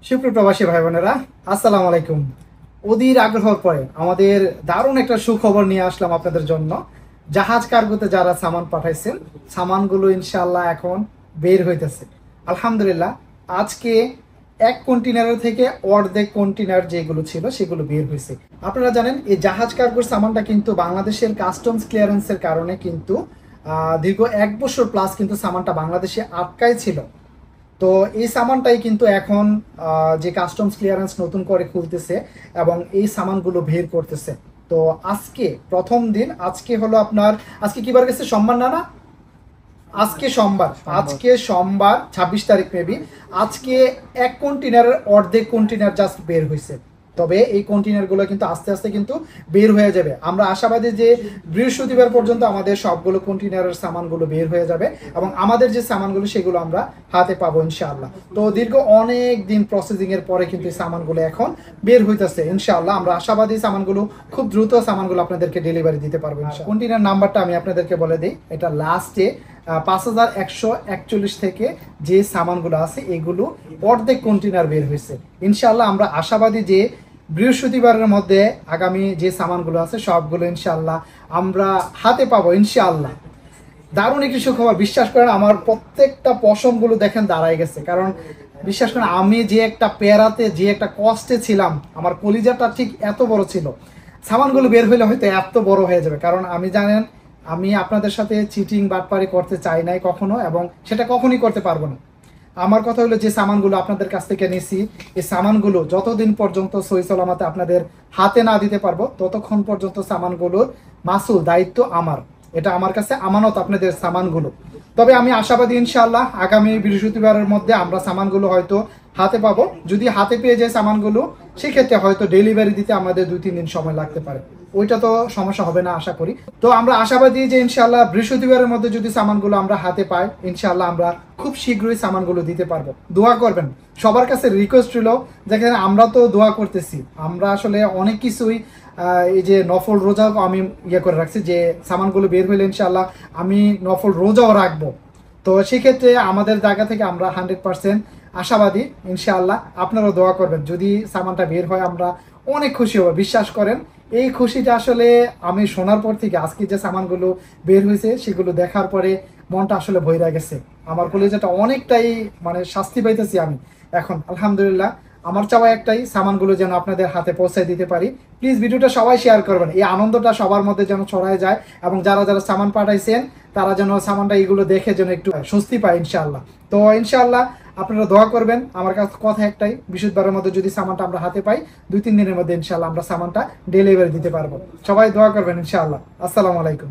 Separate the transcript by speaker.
Speaker 1: সুপ্রিয় প্রবাসী ভাই বোনেরা, আসসালামু আলাইকুম। অধীর আগ্রহর পরে আমাদের দারুণ একটা সুখবর নিয়ে আসলাম আপনাদের জন্য। জাহাজ কার্গোতে যারা সামান পাঠাইছেন, সামানগুলো ইনশাআল্লাহ এখন বের হইতেছে আলহামদুলিল্লাহ। আজকে এক কন্টেনারের থেকে অর্ধেক কন্টেনার যেগুলো ছিল সেগুলো বের হয়েছে। আপনারা জানেন এই জাহাজ কার্গোর সামানটা কিন্তু বাংলাদেশের কাস্টমস ক্লিয়ারেন্সের কারণে কিন্তু দীর্ঘ 1 বছর প্লাস কিন্তু সামানটা বাংলাদেশে আটকায় ছিল। তো এই সামানটাই কিন্তু এখন যে কাস্টমস ক্লিয়ারেন্স নতুন করে খুলতেছে এবং এই সামানগুলো বের করতেছে। তো আজকে প্রথম দিন, আজকে হলো আপনার, আজকে কি বার গেছে, সোমবার না? আজকে সোমবার 26 তারিখ মেবি। আজকে এক কন্টেনারের অর্ধেক কন্টেনার জাস্ট বের হয়েছে। তবে এই কন্টেনারগুলো কিন্তু আস্তে আস্তে কিন্তু বের হয়ে যাবে। আমরা আশাবাদী যে বৃহস্পতিবার পর্যন্ত আমাদের সবগুলো কন্টেনারের সামানগুলো বের হয়ে যাবে এবং আমাদের যে সামানগুলো সেগুলো আমরা হাতে পাবো ইনশাআল্লাহ। তো দীর্ঘ অনেক দিন প্রসেসিং এর পরে কিন্তু এই সামানগুলো এখন বের হইতেছে ইনশাআল্লাহ। আমরা আশাবাদী সামানগুলো খুব দ্রুত সামানগুলো আপনাদেরকে ডেলিভারি দিতে পারবো ইনশাআল্লাহ। কন্টেনার নাম্বারটা আমি আপনাদেরকে বলে দিই, এটা লাস্টে 5141 থেকে যে সামানগুলো আছে এগুলো অর্ধেক কন্টেনার বের হয়েছে ইনশাআল্লাহ। আমরা আশাবাদী যে বৃহস্পতিবারের মধ্যে আগামী যে সামানগুলো আছে সবগুলো ইনশাআল্লাহ আমরা হাতে পাবো ইনশাআল্লাহ। দারুণ একটি সুখবর। বিশ্বাস করেন আমার প্রত্যেকটা পশমগুলো দেখেন দাঁড়ায় গেছে। কারণ বিশ্বাস করেন আমি যে একটা পেয়ারাতে, যে একটা কষ্টে ছিলাম, আমার কলিজাটা ঠিক এত বড় ছিল। সামানগুলো বের হইলে হয়তো এত বড় হয়ে যাবে। কারণ আমি জানেন আমি আপনাদের সাথে চিটিং বাটপারি করতে চাই নাই কখনো, এবং সেটা কখনই করতে পারবো না। আমার কথা হলো যে সামানগুলো আপনাদের কাছ থেকে নিছি, এই সামানগুলো যতদিন পর্যন্ত সহি সালামতে আপনাদের হাতে না দিতে পারবো ততক্ষণ পর্যন্ত সামানগুলোর মাসুল দায়িত্ব আমার। এটা আমার কাছে আমানত আপনাদের সামানগুলো। তবে আমি আশাবাদী ইনশাআল্লাহ আগামী বৃহস্পতিবারের মধ্যে আমরা সামানগুলো হয়তো হাতে পাবো। যদি হাতে পেয়ে যায় সামানগুলো, সেক্ষেত্রে হয়তো ডেলিভারি দিতে আমাদের 2-3 দিন সময় লাগতে পারে। ওইটা তো সমস্যা হবে না আশা করি। তো আমরা আশাবাদী যে ইনশাআল্লাহ বৃহস্পতিবারের মধ্যে যদি সামানগুলো আমরা হাতে পাই, ইনশাআল্লাহ আমরা খুব শীঘ্রই সামানগুলো দিতে পারবো। দোয়া করবেন, সবার কাছে রিকোয়েস্ট ছিল। দেখেন আমরা তো দোয়া করতেছি, আমরা আসলে অনেক কিছুই এই যে নফল রোজাও আমি করে রাখছি যে সামানগুলো বের হইলে ইনশাআল্লাহ আমি নফল রোজাও রাখবো। তো সেক্ষেত্রে আমাদের জায়গা থেকে আমরা 100% আশাবাদী ইনশাআল্লাহ। আপনারাও দোয়া করবেন, যদি সামানটা বের হয় আমরা অনেক খুশি হব। বিশ্বাস করেন এই খুশিটা আসলে আমি শোনার পর থেকে আজকে যে সামানগুলো বের হয়েছে সেগুলো দেখার পরে মনটা আসলে ভইরা গেছে। আমার কলেজটা অনেকটাই মানে শাস্তি পাইতেছি আমি এখন আলহামদুলিল্লাহ। আমার চাওয়া একটাই, সামানগুলো যেন আপনাদের হাতে পৌঁছায় দিতে পারি। প্লিজ ভিডিওটা সবাই শেয়ার করবেন, এই আনন্দটা সবার মধ্যে যেন ছড়ায় যায় এবং যারা যারা সামান পাঠাইছেন তারা যেন সামানটা এগুলো দেখে যেন একটু স্বস্তি পায় ইনশাআল্লাহ। তো ইনশাআল্লাহ আপনারা দোয়া করবেন। আমার কাছে কথা একটাই, বৃহস্পতিবারের মধ্যে যদি সামানটা আমরা হাতে পাই 2-3 দিনের মধ্যে ইনশাআল্লাহ আমরা সামানটা ডেলিভারি দিতে পারবো। সবাই দোয়া করবেন ইনশাআল্লাহ। আসসালামু আলাইকুম।